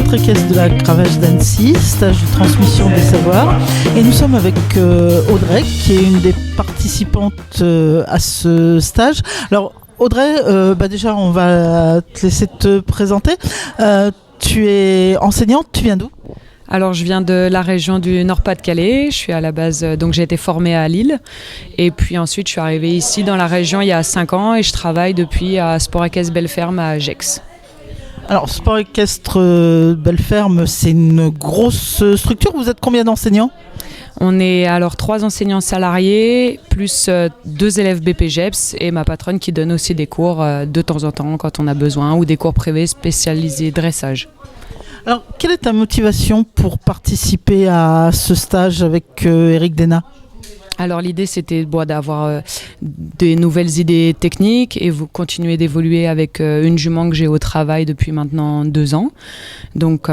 centre équestre de la Cravache d'Annecy, stage de transmission des savoirs. Et nous sommes avec Audrey, qui est une des participantes à ce stage. Alors Audrey, déjà on va te laisser te présenter. Tu es enseignante, tu viens d'où ? Alors je viens de la région du Nord-Pas-de-Calais, je suis à la base, donc j'ai été formée à Lille et puis ensuite je suis arrivée ici dans la région il y a 5 ans et je travaille depuis à Sport Équestre Belleferme à Gex. Alors Sport Équestre Belleferme, c'est une grosse structure, vous êtes combien d'enseignants ? On est alors 3 enseignants salariés, plus 2 élèves BPGEPS et ma patronne qui donne aussi des cours de temps en temps quand on a besoin ou des cours privés spécialisés dressage. Alors, quelle est ta motivation pour participer à ce stage avec Eric Dena ? Alors l'idée c'était d'avoir des nouvelles idées techniques et vous continuer d'évoluer avec une jument que j'ai au travail depuis maintenant 2 ans. Donc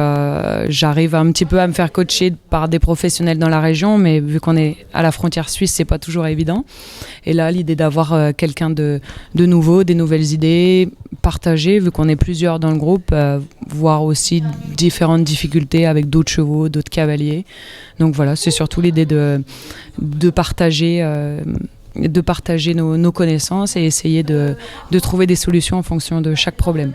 j'arrive un petit peu à me faire coacher par des professionnels dans la région, mais vu qu'on est à la frontière suisse, c'est pas toujours évident. Et là l'idée d'avoir quelqu'un de nouveau, des nouvelles idées partagées, vu qu'on est plusieurs dans le groupe, voir aussi différentes difficultés avec d'autres chevaux, d'autres cavaliers. Donc voilà, c'est surtout l'idée de partager nos connaissances et essayer de trouver des solutions en fonction de chaque problème.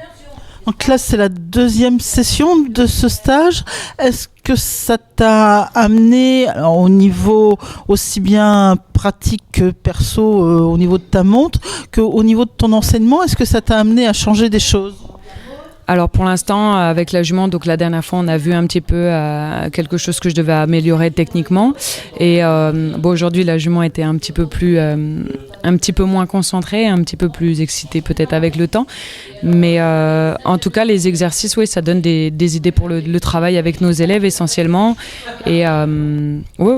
Donc là, c'est la 2e session de ce stage. Est-ce que ça t'a amené, alors, au niveau aussi bien pratique que perso, au niveau de ta montre, qu'au niveau de ton enseignement, est-ce que ça t'a amené à changer des choses ? Alors pour l'instant, avec la jument, donc la dernière fois, on a vu un petit peu quelque chose que je devais améliorer techniquement. Et aujourd'hui, la jument était un petit peu moins concentrée, un petit peu plus excitée peut-être avec le temps. Mais en tout cas, les exercices, oui, ça donne des idées pour le travail avec nos élèves essentiellement. Et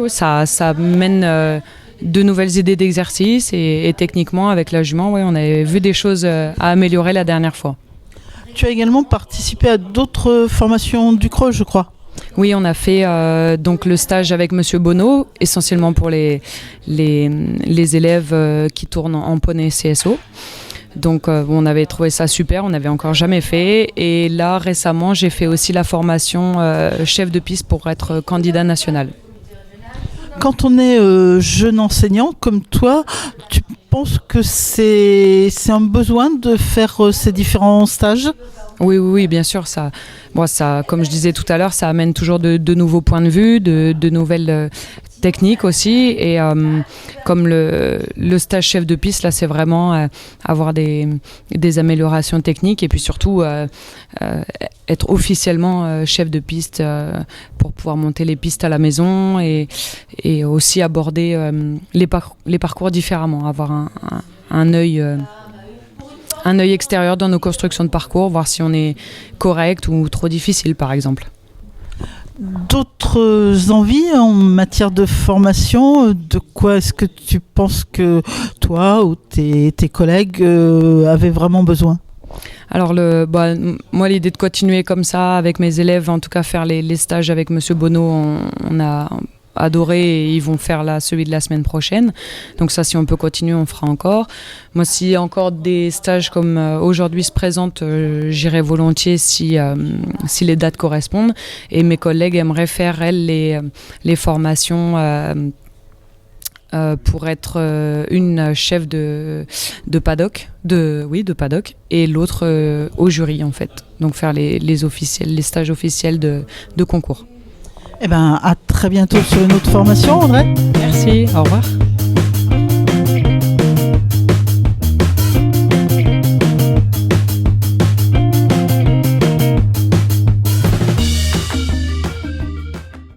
ça mène de nouvelles idées d'exercices. Et techniquement, avec la jument, oui, on avait vu des choses à améliorer la dernière fois. Tu as également participé à d'autres formations du CReux, je crois. Oui, on a fait donc le stage avec Monsieur Bonneau, essentiellement pour les élèves qui tournent en poney CSO. Donc on avait trouvé ça super, on n'avait encore jamais fait. Et là, récemment, j'ai fait aussi la formation chef de piste pour être candidat national. Quand on est jeune enseignant comme toi, tu penses que c'est un besoin de faire ces différents stages ? Oui, bien sûr. Ça, comme je disais tout à l'heure, ça amène toujours de nouveaux points de vue, de nouvelles techniques aussi. Et comme le stage chef de piste, là, c'est vraiment avoir des améliorations techniques et puis surtout être officiellement chef de piste pour pouvoir monter les pistes à la maison et aussi aborder les parcours différemment, avoir un œil extérieur dans nos constructions de parcours, voir si on est correct ou trop difficile, par exemple. D'autres envies en matière de formation ? De quoi est-ce que tu penses que toi ou tes collègues avaient vraiment besoin ? Alors moi l'idée de continuer comme ça avec mes élèves, en tout cas faire les stages avec Monsieur Bonneau, on a adoré et ils vont faire celui de la semaine prochaine. Donc ça, si on peut continuer, on fera encore. Moi, si encore des stages comme aujourd'hui se présentent, j'irai volontiers si les dates correspondent. Et mes collègues aimeraient faire, elles, les formations pour être une chef de paddock, de paddock, et l'autre au jury en fait. Donc faire les stages officiels de concours. À très bientôt sur une autre formation, Audrey. Merci, au revoir.